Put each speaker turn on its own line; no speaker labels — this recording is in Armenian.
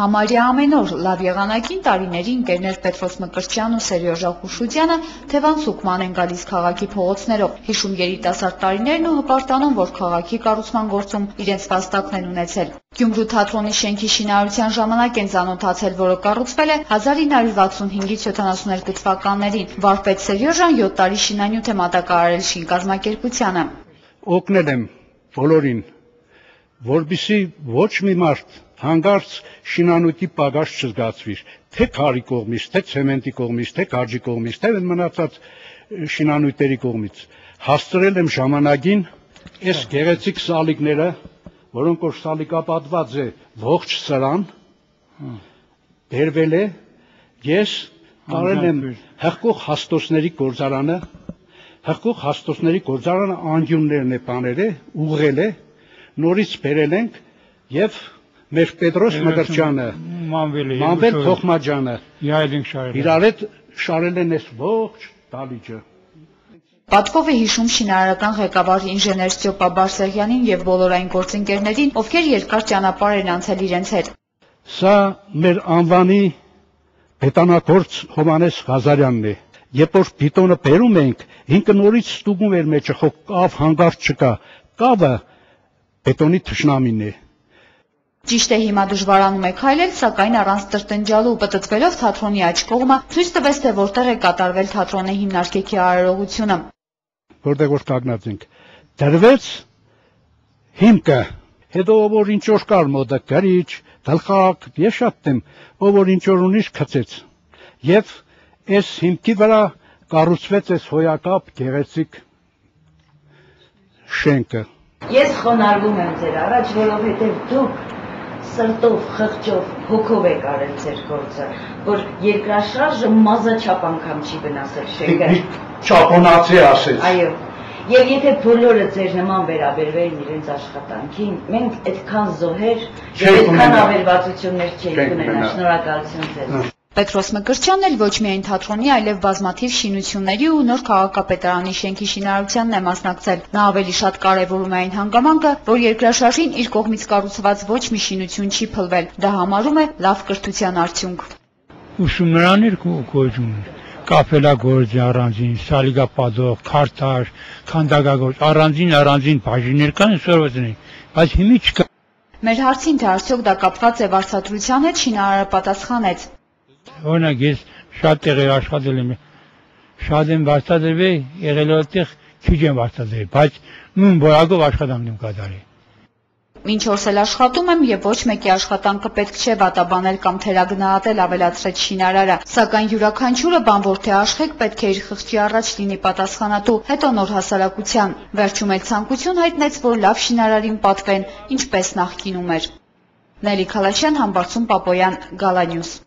Համարյա ամեն օր լավ եղանակին տարիների ընկերներ Պետրոս Մկրտչյանն ու Սերյոժա Խուշուդյանը թևանցուկման են գալիս քաղաքի փողոցներով, հիշում երիտասարդ տարիներն ու հպարտանում, որ քաղաքի կառուցման գործում իրենց վաստակն են ունեցել։ Գյումրու թատրոնի շենքի շինարարության ժամանակ են ծանոթացել, որը կառուցվել է 1965-72 թվականներին։ Վարպետ Սերյոժան 7 տարի շինանյութ է մատակարարել շինկազմակերպությանը։
Օգնել եմ բոլորին, որպեսզի ոչ մի մարդ հանկարծ շինանյութի պակաս չզգացվի, թե քարի կողմից, թե ցեմենտի կողմից, թե կարճի կողմից, թե մնացած շինանյութերի կողմից։ Հասցրել եմ ժամանակին այս գեղեցիկ սալիկները, որոնք որ սալիկապատված է ողջ սրան, դերվել է, ես տարել եմ հղկող հաստոցների գործարանը, հղկող հաստոցների գործարանը անկյուններն է բաներ է, ուղղել է, նորից բերել ենք եւ մեր Պետրոս Մկրտչյանը, Մանվել Թոխմաջյանը իրար հետ շարել են այս ողջ դալիճը։
Պատվով է հիշում շինարարական ղեկավար ինժեներ Ստյոպա Բարսեղյանին եւ բոլոր այն գործընկերներին, ովքեր երկար ճանապարհ են անցել իրենց հետ։
Սա մեր անվանի պետանագործ Հովհաննես Ղազարյանն է։ Երբ որ բիտոնը բերում ենք, ինքը նորից ստուգում էր մեջը, խո կավ հանգարց չկա։ Կավը բետոնի թշնամին է։
Ճիշտ է, հիմա դժվարանում է քայլել, սակայն առանց տրտնջալու, պտտվելով թատրոնի աջ կողմը, ցույց տվեց, թե որտեղ է կատարվել թատրոնի հիմնարկեքի արարողությունը։
Որտեղ որ կանգնած ենք, դրվեց հիմքը, հետո ով որ ինչ որ կար մոտը, գրիչ, գլխակ, ես շատ եմ, ով որ ինչ որ ունի գցեց։ Եվ այս հիմքի վրա կառուցվեց այս հոյակապ գեղեցիկ շենքը։
Ես խոնարհվում եմ ձեր առաջ, որովհետև դուք սրտով, խղճով, հոգով եք արել ձեր գործը, որ երկրաշարժը մազաչափ անգամ չի վնասել շենքը։
Ճապոնացի ասեց։
Այո։ Եվ եթե բոլորը ձեր նման վերաբերվեին իրենց աշխատանքին, մենք այդքան զոհեր, այդքան ավերվածություններ չէինք ունենա։ Շնորհակալություն ձեզ։
Պետրոս Մկրտչյանն էլ ոչ միայն թատրոնի, այլև բազմաթիվ շինությունների ու նոր քաղաքապետարանի շենքի շինարարությանն է մասնակցել։ Նա ավելի շատ կարևորում է այն հանգամանքը, որ երկրաշարժին իր կողմից կառուցված ոչ մի շինություն չի փլվել։ Դա համարում է լավ կրթության արդյունք։
Ուսումնարաններ կոչում են, կապելագործ առանձին, սալիկապատող, քարտար, քանդակագործ առանձին բաժիններ կան, սորվեցնեն, բայց հիմի չկա։
Մեր հարցին, թե արդյոք դա կապված է վարձատրության հետ, շինարարը պատասխանեց.
Օրինակ ես շատ տեղեր աշխատել եմ, շատ եմ վարձատրվել, եղել այդտեղ քիչ եմ վարձատրվել, բայց նույն որակով աշխատանք եմ կատարել։
Մինչ օրս էլ աշխատում եմ եւ ոչ մեկի աշխատանքը պետք չէ վատաբանել կամ թերագնահատել, ավելացրեց շինարարը, սակայն յուրաքանչյուրը բան որ թե աշխատեք պետք է իր խղճի առաջ լինի պատասխանատու, հետո նոր հասարակության։ Վերջում էլ ցանկություն հայտնեց, որ լավ շինարարին պատվեն, ինչպես նախկինում էր։ Նելի Քալաշյան, Համբարձում Պապոյան, Գալանյուս։